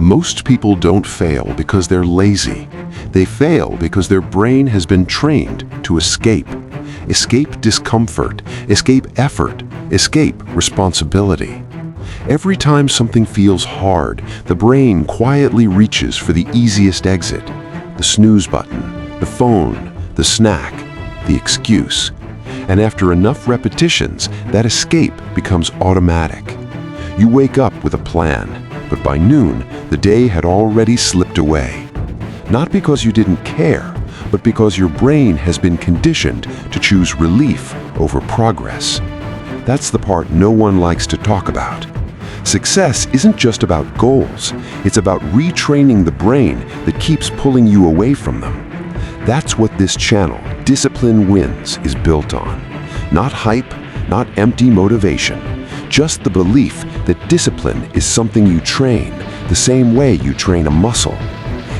Most people don't fail because they're lazy. They fail because their brain has been trained to escape. Escape discomfort, escape effort, escape responsibility. Every time something feels hard, the brain quietly reaches for the easiest exit. The snooze button, the phone, the snack, the excuse. And after enough repetitions, that escape becomes automatic. You wake up with a plan, but by noon, the day had already slipped away. Not because you didn't care, but because your brain has been conditioned to choose relief over progress. That's the part no one likes to talk about. Success isn't just about goals, it's about retraining the brain that keeps pulling you away from them. That's what this channel, Discipline Wins, is built on. Not hype, not empty motivation, just the belief that discipline is something you train the same way you train a muscle.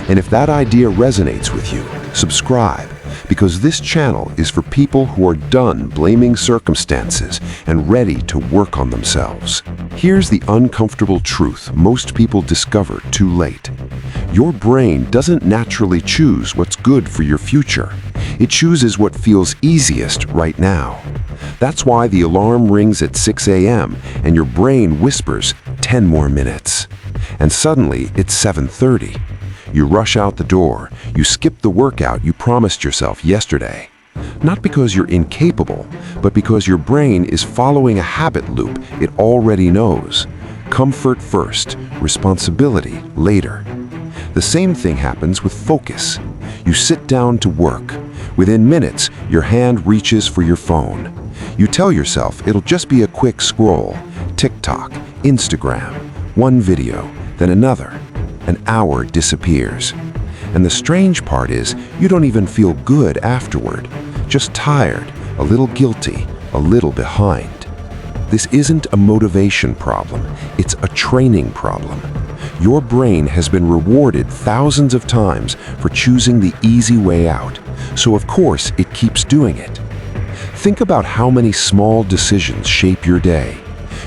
And if that idea resonates with you, subscribe, because this channel is for people who are done blaming circumstances and ready to work on themselves. Here's the uncomfortable truth most people discover too late. Your brain doesn't naturally choose what's good for your future. It chooses what feels easiest right now. That's why the alarm rings at 6 a.m. and your brain whispers 10 more minutes. And suddenly it's 7:30. You rush out the door, you skip the workout you promised yourself yesterday. Not because you're incapable, but because your brain is following a habit loop it already knows. Comfort first, responsibility later. The same thing happens with focus. You sit down to work. Within minutes, your hand reaches for your phone. You tell yourself it'll just be a quick scroll. TikTok, Instagram, one video, then another. An hour disappears. And the strange part is, you don't even feel good afterward. Just tired, a little guilty, a little behind. This isn't a motivation problem, it's a training problem. Your brain has been rewarded thousands of times for choosing the easy way out, so of course it keeps doing it. Think about how many small decisions shape your day.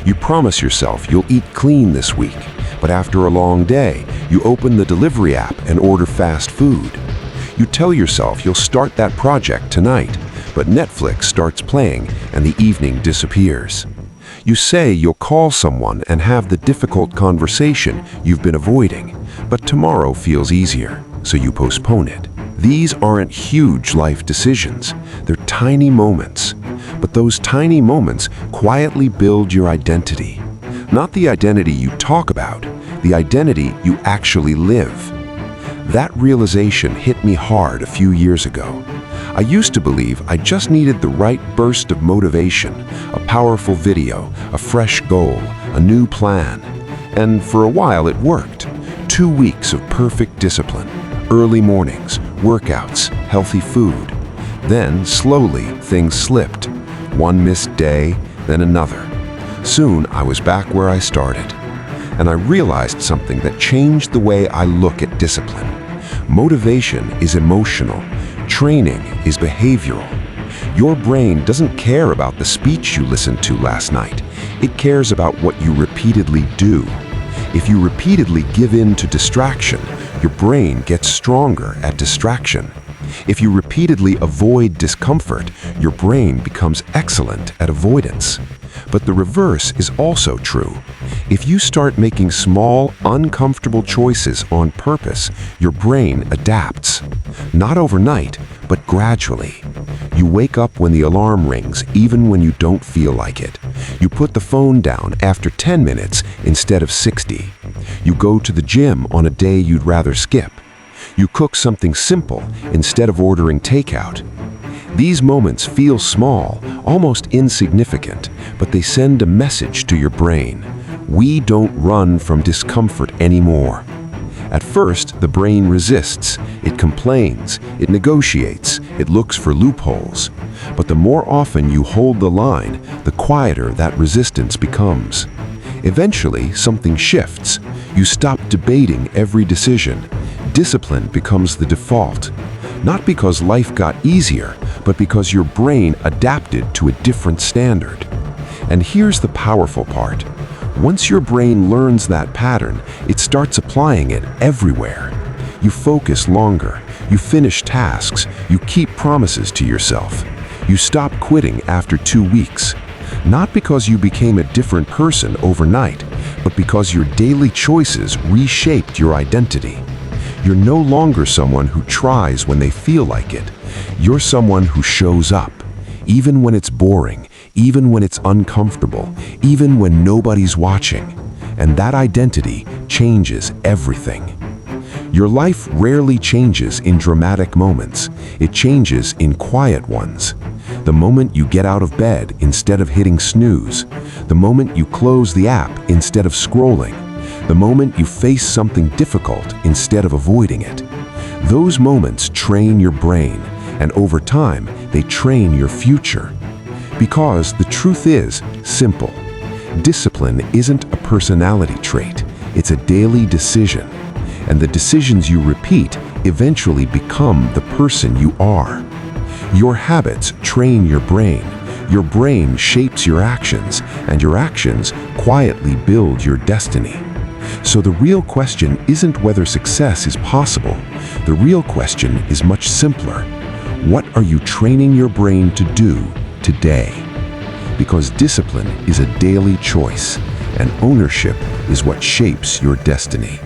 You promise yourself you'll eat clean this week, but after a long day, you open the delivery app and order fast food. You tell yourself you'll start that project tonight, but Netflix starts playing and the evening disappears. You say you'll call someone and have the difficult conversation you've been avoiding, but tomorrow feels easier, so you postpone it. These aren't huge life decisions, they're tiny moments. But those tiny moments quietly build your identity. Not the identity you talk about, the identity you actually live. That realization hit me hard a few years ago. I used to believe I just needed the right burst of motivation, a powerful video, a fresh goal, a new plan. And for a while it worked. 2 weeks of perfect discipline, early mornings, workouts, healthy food. Then, slowly, things slipped. One missed day, then another. Soon, I was back where I started. And I realized something that changed the way I look at discipline. Motivation is emotional. Training is behavioral. Your brain doesn't care about the speech you listened to last night. It cares about what you repeatedly do. If you repeatedly give in to distraction, your brain gets stronger at distraction. If you repeatedly avoid discomfort, your brain becomes excellent at avoidance. But the reverse is also true. If you start making small, uncomfortable choices on purpose, your brain adapts. Not overnight, but gradually. You wake up when the alarm rings, even when you don't feel like it. You put the phone down after 10 minutes instead of 60. You go to the gym on a day you'd rather skip. You cook something simple instead of ordering takeout. These moments feel small, almost insignificant, but they send a message to your brain. We don't run from discomfort anymore. At first, the brain resists, it complains, it negotiates, it looks for loopholes. But the more often you hold the line, the quieter that resistance becomes. Eventually, something shifts. You stop debating every decision. Discipline becomes the default. Not because life got easier, but because your brain adapted to a different standard. And here's the powerful part. Once your brain learns that pattern, it starts starts applying it everywhere. You focus longer, you finish tasks, you keep promises to yourself. You stop quitting after 2 weeks. Not because you became a different person overnight, but because your daily choices reshaped your identity. You're no longer someone who tries when they feel like it. You're someone who shows up, even when it's boring, even when it's uncomfortable, even when nobody's watching. And that identity changes everything. Your life rarely changes in dramatic moments. It changes in quiet ones. The moment you get out of bed instead of hitting snooze. The moment you close the app instead of scrolling. The moment you face something difficult instead of avoiding it. Those moments train your brain, and over time, they train your future. Because the truth is simple. Discipline isn't a personality trait. It's a daily decision. And the decisions you repeat eventually become the person you are. Your habits train your brain shapes your actions, and your actions quietly build your destiny. So the real question isn't whether success is possible. The real question is much simpler. What are you training your brain to do today? Because discipline is a daily choice, and ownership is what shapes your destiny.